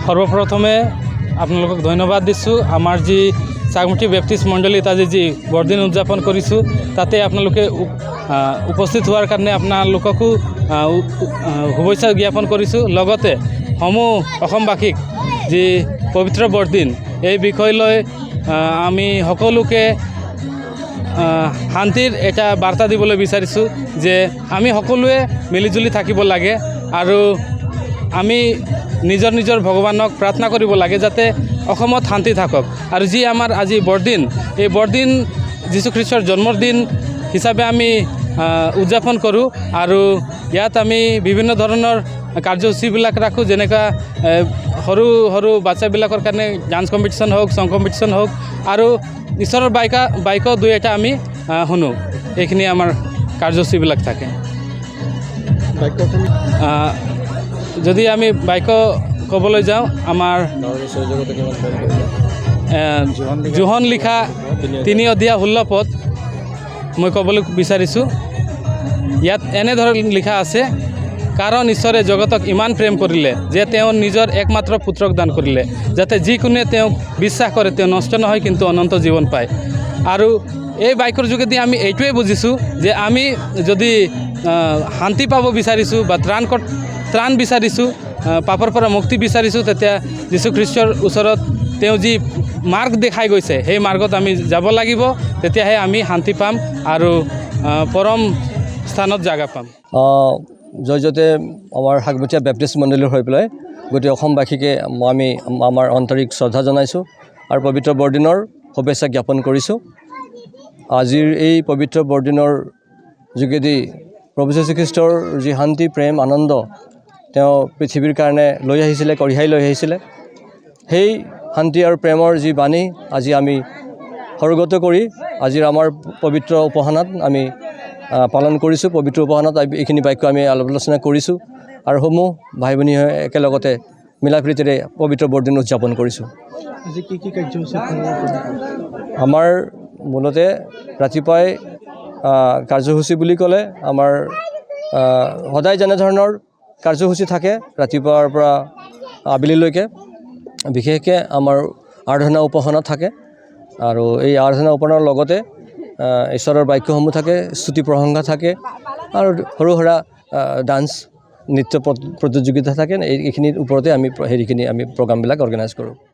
সৰ্বপ্ৰথমে আপোনালোকক ধন্যবাদ দিছোঁ। আমাৰ যি চাগমুঠি বেপ্টিষ্ট মণ্ডলীত আজি যি বৰদিন উদযাপন কৰিছোঁ তাতে আপোনালোকে উপস্থিত হোৱাৰ কাৰণে আপোনালোককো শুভেচ্ছা জ্ঞাপন কৰিছোঁ। লগতে সমূহ অসমবাসীক যি পবিত্ৰ বৰদিন এই বিষয় লৈ আমি সকলোকে শান্তিৰ এটা বাৰ্তা দিবলৈ বিচাৰিছোঁ যে আমি সকলোৱে মিলিজুলি থাকিব লাগে আৰু আমি নিজৰ নিজৰ ভগৱানক প্ৰাৰ্থনা কৰিব লাগে যাতে অসমত শান্তি থাকক। আৰু যি আমাৰ আজি বৰদিন, এই বৰদিন যীশুখ্ৰীষ্টৰ জন্মদিন হিচাপে আমি উদযাপন কৰোঁ আৰু ইয়াত আমি বিভিন্ন ধৰণৰ কাৰ্যসূচীবিলাক ৰাখোঁ, যেনেকুৱা সৰু সৰু বাচ্চাবিলাকৰ কাৰণে ডান্স কম্পিটিশ্যন হওক, ছং কম্পিটিশ্যন হওক আৰু ঈশ্বৰৰ বাইক দুই এটা আমি শুনো। এইখিনি আমাৰ কাৰ্যসূচীবিলাক থাকে। যদি আমি বাইক ক'বলৈ যাওঁ, আমাৰ জোহন লিখা 3 অধ্যায় 16 পদ মই ক'বলৈ বিচাৰিছোঁ। ইয়াত এনেধৰণে লিখা আছে, কাৰণ ঈশ্বৰে জগতক ইমান প্ৰেম কৰিলে যে তেওঁ নিজৰ একমাত্ৰ পুত্ৰক দান কৰিলে, যাতে যিকোনোৱে তেওঁক বিশ্বাস কৰে তেওঁ নষ্ট নহয় কিন্তু অনন্ত জীৱন পায়। আৰু এই বাইকৰ যোগেদি আমি এইটোৱে বুজিছোঁ যে আমি যদি শান্তি পাব বিচাৰিছোঁ বা ত্ৰাণ বিচাৰিছোঁ, পাপৰ পৰা মুক্তি বিচাৰিছোঁ, তেতিয়া যীশুখ্ৰীষ্টৰ ওচৰত তেওঁ যি মাৰ্গ দেখাই গৈছে সেই মাৰ্গত আমি যাব লাগিব, তেতিয়াহে আমি শান্তি পাম আৰু পৰম স্থানত জাগা পাম। জয়জতে আমাৰ চাগমুঠি বেপ্টিষ্ট মণ্ডলীৰ হৈ পেলাই গোটেই অসমবাসীকে আমি আমাৰ আন্তৰিক শ্ৰদ্ধা জনাইছোঁ আৰু পবিত্ৰ বৰদিনৰ শুভেচ্ছা জ্ঞাপন কৰিছোঁ। আজিৰ এই পবিত্ৰ বৰদিনৰ যোগেদি প্ৰভু যীশুখ্ৰীষ্টৰ যি শান্তি, প্ৰেম, আনন্দ তেওঁ পৃথিৱীৰ কাৰণে লৈ আহিছিলে, কঢ়িয়াই লৈ আহিছিলে, সেই শান্তি আৰু প্ৰেমৰ যি বাণী আজি আমি সৰ্গত কৰি আজিৰ আমাৰ পবিত্ৰ উপাসনাত আমি পালন কৰিছোঁ। পবিত্ৰ উপাসনাত এইখিনি বাক্য আমি আলোচনা কৰিছোঁ আৰু সমূহ ভাই ভনী হৈ একেলগতে মিলাপ্ৰীতিৰে পবিত্ৰ বৰদিন উদযাপন কৰিছোঁ। আজি কি কি কাৰ্যসূচী আমাৰ মূলতে ৰাতিপুৱাই কাৰ্যসূচী বুলি ক'লে আমাৰ সদায় যেনেধৰণৰ কাৰ্যসূচী থাকে ৰাতিপুৱাৰ পৰা আবেলিলৈকে, বিশেষকৈ আমাৰ আৰাধনা উপাসনা থাকে আৰু এই আৰাধনা উপাসনাৰ লগতে ঈশ্বৰৰ বাক্যসমূহ থাকে, স্তুতি প্ৰশংসা থাকে আৰু সৰু সুৰা ডান্স নৃত্য প্ৰতিযোগিতা থাকে। এইখিনিৰ ওপৰতে আমি প্ৰগ্ৰামবিলাক অৰ্গেনাইজ কৰোঁ।